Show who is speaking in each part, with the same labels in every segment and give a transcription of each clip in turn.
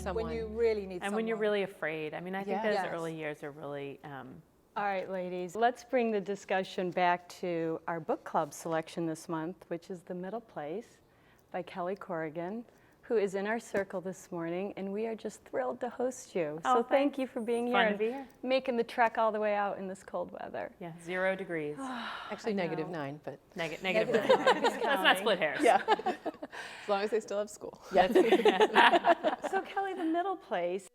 Speaker 1: someone.
Speaker 2: When you really need someone.
Speaker 3: And when you're really afraid. I mean, I think those
Speaker 2: Yes.
Speaker 3: early years are really,
Speaker 4: All right, ladies, let's bring the discussion back to our book club selection this month, which is The Middle Place by Kelly Corrigan, who is in our circle this morning, and we are just thrilled to host you.
Speaker 3: Oh,
Speaker 4: so thank you for being here
Speaker 3: fun to
Speaker 4: and
Speaker 3: be here.
Speaker 4: making the trek all the way out in this cold weather.
Speaker 3: yeah, 0 degrees.
Speaker 1: Actually, -9, but
Speaker 3: Negative
Speaker 2: Negative
Speaker 3: 9.
Speaker 2: nine.
Speaker 3: Let's not split hairs.
Speaker 1: yeah. As long as they still have school.
Speaker 4: So Kelly, The Middle Place is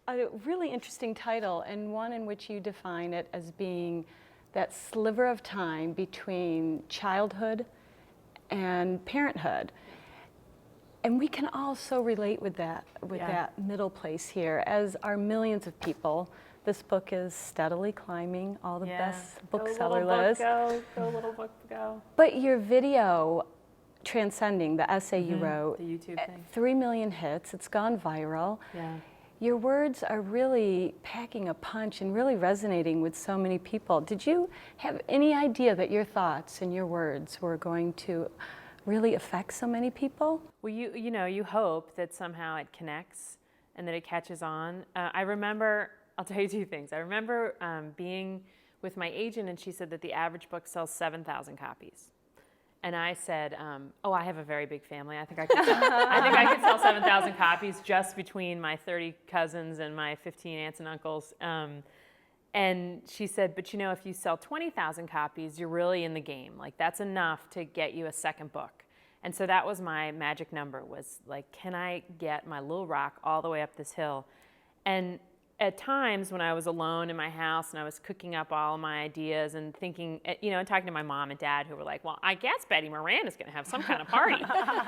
Speaker 4: a really interesting title, and one in which you define it as being that sliver of time between childhood and parenthood. And we can all so relate with that middle place here, as are millions of people. This book is steadily climbing all the best bookseller lists.
Speaker 3: Go, little book, go.
Speaker 4: But your video, Transcending, the essay you wrote,
Speaker 3: The YouTube thing.
Speaker 4: 3 million hits, it's gone viral.
Speaker 3: Yeah.
Speaker 4: Your words are really packing a punch and really resonating with so many people. Did you have any idea that your thoughts and your words were going to really affect so many people?
Speaker 3: Well, you know, you hope that somehow it connects and that it catches on. I remember, I'll tell you 2 things. I remember being with my agent, and she said that the average book sells 7,000 copies. And I said, oh, I have a very big family. I think I could sell 7,000 copies just between my 30 cousins and my 15 aunts and uncles. And she said, but you know, if you sell 20,000 copies, you're really in the game. Like, that's enough to get you a second book. And so that was my magic number, was like, can I get my little rock all the way up this hill? And at times when I was alone in my house and I was cooking up all of my ideas and thinking, you know, and talking to my mom and dad, who were like, well, I guess Betty Moran is going to have some kind of party.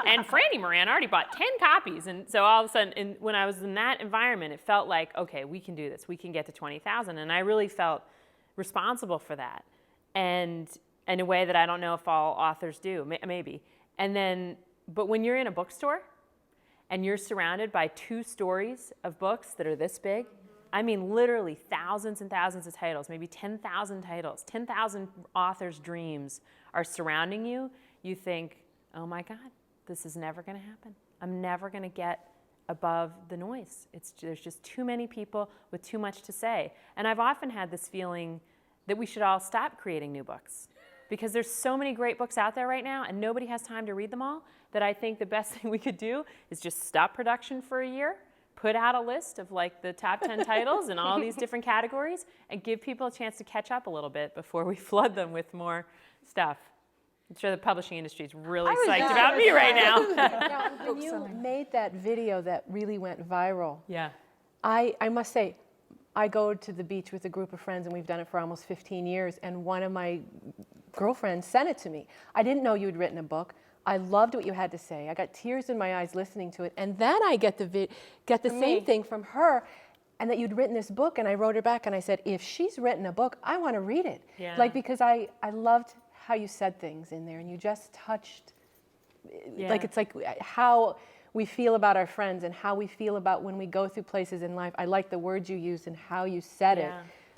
Speaker 3: And Franny Moran already bought 10 copies. And so all of a sudden, when I was in that environment, it felt like, okay, we can do this. We can get to 20,000. And I really felt responsible for that. And in a way that I don't know if all authors do, maybe. And then, but when you're in a bookstore and you're surrounded by 2 stories of books that are this big, I mean, literally thousands and thousands of titles, maybe 10,000 titles, 10,000 authors' dreams are surrounding you. You think, oh my God, this is never going to happen. I'm never going to get above the noise. There's just too many people with too much to say. And I've often had this feeling that we should all stop creating new books, because there's so many great books out there right now and nobody has time to read them all, that I think the best thing we could do is just stop production for a year, put out a list of like the top 10 titles in all these different categories, and give people a chance to catch up a little bit before we flood them with more stuff. I'm sure the publishing industry is really psyched about me right now.
Speaker 1: Now, when you made that video that really went viral,
Speaker 3: Yeah.
Speaker 1: I must say, I go to the beach with a group of friends, and we've done it for almost 15 years, and one of my girlfriends sent it to me. I didn't know you'd written a book. I loved what you had to say. I got tears in my eyes listening to it. And then I get the same thing from her, and that you'd written this book, and I wrote her back and I said, if she's written a book, I want to read it.
Speaker 3: Yeah.
Speaker 1: Like, because I loved how you said things in there, and you just touched, like, it's like how we feel about our friends and how we feel about when we go through places in life. I like the words you used and how you said it.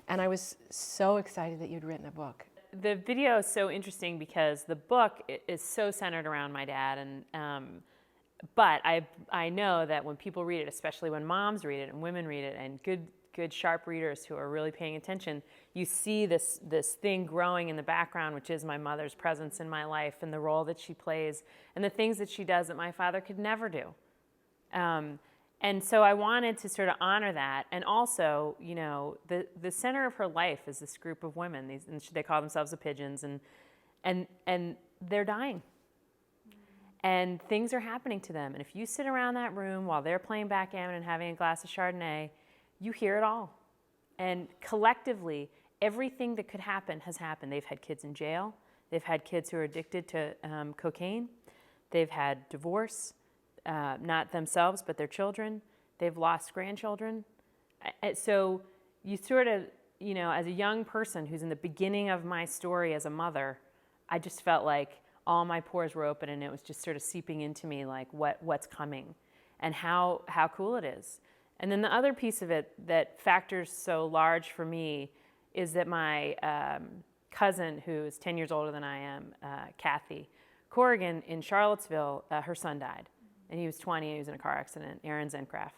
Speaker 1: And I was so excited that you'd written a book.
Speaker 3: The video is so interesting because the book is so centered around my dad, and but I know that when people read it, especially when moms read it and women read it, and good sharp readers who are really paying attention, you see this thing growing in the background, which is my mother's presence in my life and the role that she plays and the things that she does that my father could never do. And so I wanted to sort of honor that. And also, you know, the center of her life is this group of women. And they call themselves the Pigeons, and they're dying. And things are happening to them. And if you sit around that room while they're playing backgammon and having a glass of Chardonnay, you hear it all. And collectively, everything that could happen has happened. They've had kids in jail. They've had kids who are addicted to cocaine. They've had divorce. Not themselves, but their children. They've lost grandchildren. So you sort of, you know, as a young person who's in the beginning of my story as a mother, I just felt like all my pores were open, and it was just sort of seeping into me like what's coming and how cool it is. And then the other piece of it that factors so large for me is that my cousin, who is 10 years older than I am, Kathy Corrigan, in Charlottesville, her son died. And he was 20, he was in a car accident, Aaron Zencraft.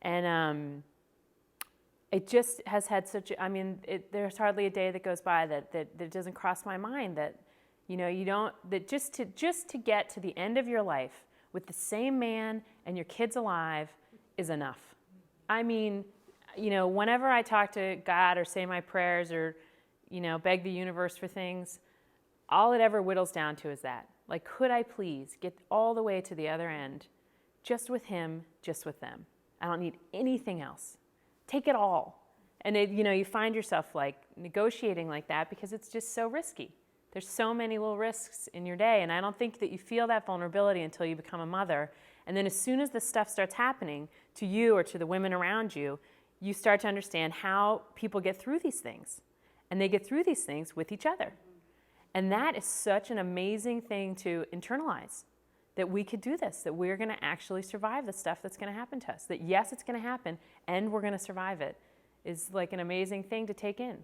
Speaker 3: And it just has had such, I mean, there's hardly a day that goes by that doesn't cross my mind that, you know, you don't, that just to get to the end of your life with the same man and your kids alive is enough. I mean, you know, whenever I talk to God or say my prayers or, you know, beg the universe for things, all it ever whittles down to is that. Like, could I please get all the way to the other end just with him, just with them? I don't need anything else. Take it all. And you know, you find yourself like negotiating like that because it's just so risky. There's so many little risks in your day, and I don't think that you feel that vulnerability until you become a mother. And then as soon as this stuff starts happening to you or to the women around you, you start to understand how people get through these things. And they get through these things with each other. And that is such an amazing thing to internalize, that we could do this, that we're going to actually survive the stuff that's going to happen to us. That yes, it's going to happen, and we're going to survive it, is like an amazing thing to take in.